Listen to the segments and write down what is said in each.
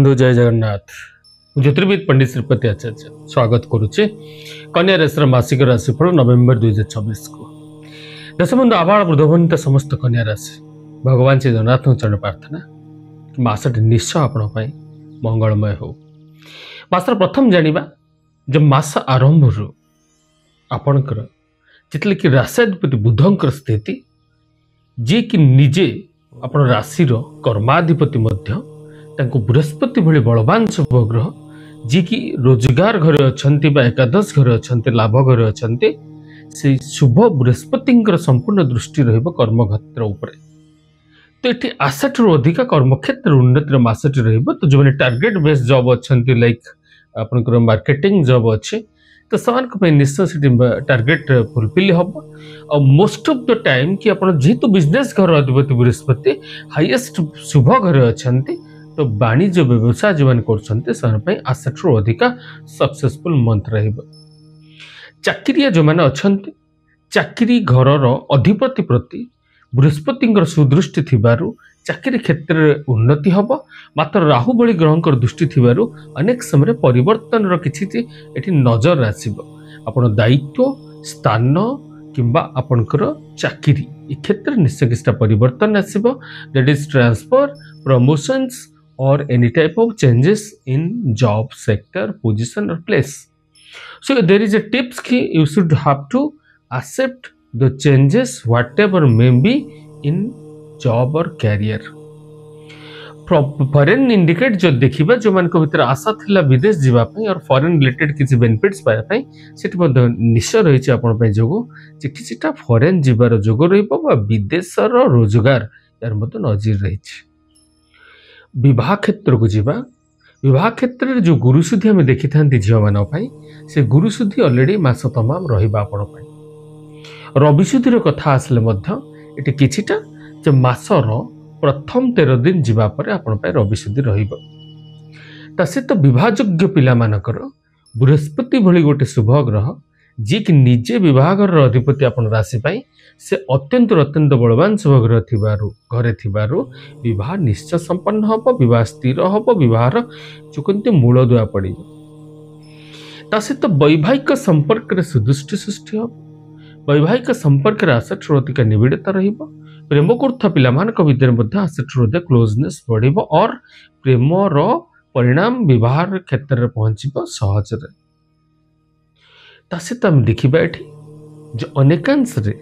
बंधु जय जगन्नाथ ज्योतिर्विद पंडित श्रीपति आचार्य स्वागत करुचे कन्या राशि मासिक राशिफल नवेम्बर 2026 को दश बंधु आबाल वृद्धवनिता समस्त कन्या राशि भगवान श्री जगन्नाथ चरण प्रार्थना कि मासटी निश्चय आपण मंगलमय हो। मासर प्रथम जानिबा जब मास आरंभ रु आपणकर जितले कि राष्ट्राधिपति बुधंकर स्थिति जी कि निजे आपण राशि कर्माधिपति मध्य तांको बृहस्पति भली बलवान शुभ ग्रह जी कि रोजगार घरे अछंती बा एकादश घरे अछंती लाभ घरे अछंती से शुभ बृहस्पति संपूर्ण दृष्टि रहिबो कर्मक्षेत्र उपरे। तो ये आशाठू अधिक कर्मक्षेत्र उन्नतिर मासटी रहिबो। तो जो टार्गेट बेस्ड जॉब अछंती लाइक आपनकर मार्केटिंग जॉब अच्छे तो से निश्चय से टार्गेट फुलफिल हम और मोस्ट ऑफ द टाइम कि आप जेहेतु बिजनेस घर अधिपति बृहस्पति हाईएस्ट शुभ घरे अछंती तो वाणिज्य व्यवसाय जो कर आशाठू अधिक सक्सेसफुल मंथ रहिबो। चाकरिया जो मैंने अछंती चाकरी घर अधिपति प्रति बृहस्पति सुदृष्टि थिबारु चाकरी क्षेत्र में उन्नति हम मात्र राहु भली ग्रह दृष्टि थिबारु अनेक समय परिवर्तन किछि नजर आसिबो। आपण दायित्व स्थान किंबा आपणकर चाकरी ए क्षेत्र निश्चय किछटा परिवर्तन आसिबो। That is transfer promotions or any type of changes in job sector position or place. So there is a tips कि you should have to accept the changes whatever may be in job or career. Foreign indicate जो देखिबा जो मान को भीतर आशा थिला विदेश जीवा पई और फॉरेन रिलेटेड किसी बेनिफिट्स पाया पई सेट मध्ये निश्चय रही छै आपण पई जोगो जे किछटा फॉरेन जीवार जोगो रहिबो बा विदेशर रोजगार यार मध्ये नजर रही छै। विवाह क्षेत्र को जीवा विवाह क्षेत्र रे जो गुरुशुद्धि हम देखि थांती झियो मानव पई से गुरुशुद्धि ऑलरेडी मास तमाम रहिबा आपण पई। रविशुद्धि रो कथा आसले मध्ये एटी किछटा जे मासर प्रथम 13 दिन जीवा परे आपण पई रविशुद्धि रहिबो। तसे तो विवाहयोग्य पिला मानकर बृहस्पति भली गोटे शुभ ग्रह जी कि निजे विवाहघर अधिपति आपण राशि पाई से अत्यंत बलवान शुभ ग्रह थिबारु घरे थिबारु विवाह निश्चय संपन्न हबो विवाह स्थिर हबो विवाहर चुकंती मूल दुआ पड़िबो। तसे तो वैवाहिक संपर्क रे सुदृष्टि सृष्टि हबो। वैवाहिक संपर्क रे आशाठू अधिक निबिड़ता रहिबो। प्रेम करुवा पिला मानक भितर मध्ये आशाठू अधिक क्लोजनेस बढ़िबो और प्रेमर परिणाम विवाह क्षेत्र में पहुंचबो सहज रे। तासे तो हम देखिबा एठी जो अनेकांश रे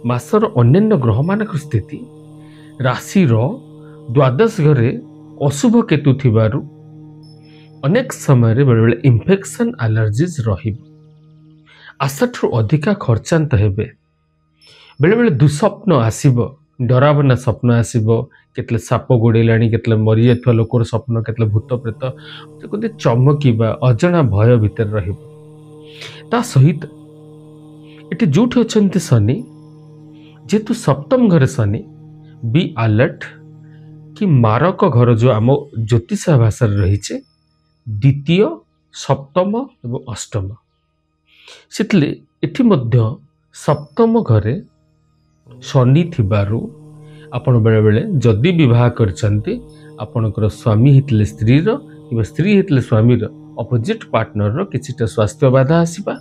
मासर अन्य ग्रह मानक स्थिति राशि द्वादश घरे अशुभ केतु थिबारु अनेक समय रे बेले बेले इन्फेक्शन एलर्जीज रहिबो। आशाठू अधिका खर्चांत हेबे। बेले बेले दुस्वप्न आसीबो डरावना स्वप्न आसीबो केतले साप गोड़ेलाणी केतले मरी जाथवा लोकर स्वप्न केतले भूत प्रेत कदे चमकीबा अजଣା भय भीतर रहिबो। ता सहित एटी जोठी अछंती शनि जेतु सप्तम घरे शनि बी अलर्ट कि मारक घर जो आम ज्योतिष भाषा रही द्वितीय सप्तम एवं अष्टम सेतले एठी मध्य सप्तम घरे शनि थिबारु आपण बेले बेले जदि विवाह करछंती आपणकर स्वामी हितले स्त्री रो कि स्त्री हितले स्वामी रो अपोजिट पार्टनर रो किछिटा स्वास्थ्य बाधा आसीबा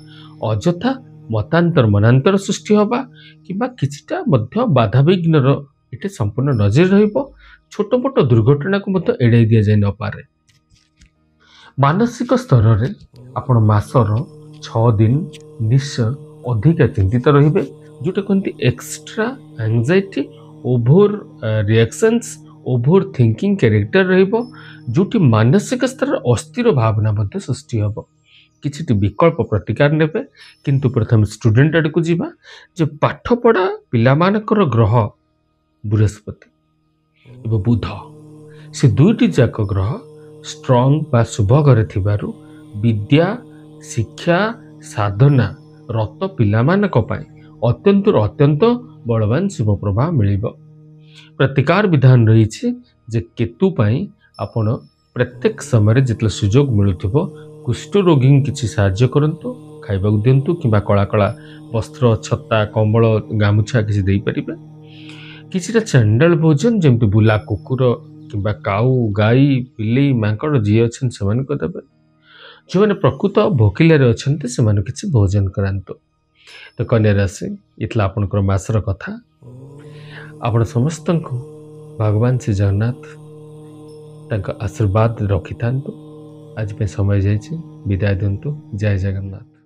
अजथा मतांतर मनांतर सृष्टि होबा किबा किछिटा मध्य बाधा विघ्न रो एटे संपूर्ण नजर रहिबो। छोट मोट दुर्घटना को मध्य एड़ाई दिया जाय न पारे। मानसिक स्तर रे आपण मासर 6 दिन निश्चय अधिक चिंतित रहिबे जोटे कहती extra anxiety over reactions over thinking character रहिबो जोटी मानसिक स्तर अस्थिर भावना मध्य सृष्टि होबो। किछि विकल्प प्रतिकार नेबे किंतु प्रथम स्टूडेंट आड़ को जीवा जे पाठ पढ़ा पिला मानकर ग्रह बृहस्पति एवं बुध से दुईटी जाक ग्रह स्ट्रांग बा शुभ घरे थिबारु विद्या शिक्षा साधना रत पिला मानक पाई अत्यंत बलवान शुभ प्रभाव मिलिबो। प्रतिकार विधान रही जे केतु पाई आपण प्रत्येक समय जितले सुजोग मिलुथिबो कुष्ठ रोगी किसी साहाय्य करंतु खाइबा दिंतु कि कला कला वस्त्र छत्ता कंबल गामुछा किसी दे पारिबे। किछिटा चंडाल भोजन जमती बुला कुकुर किंबा काऊ गाई बिलेई मांकड़ जी अच्छा से देवे। जो मैंने प्रकृत भोकिले अच्छा से किसी भोजन करातु। तो कन्या राशि इतला आपणकर मासर कथा आपण समस्त को भगवान श्री जगन्नाथ तांका आशीर्वाद रखि था। आज पे समय जाइए विदाय दिंतु। जय जगन्नाथ।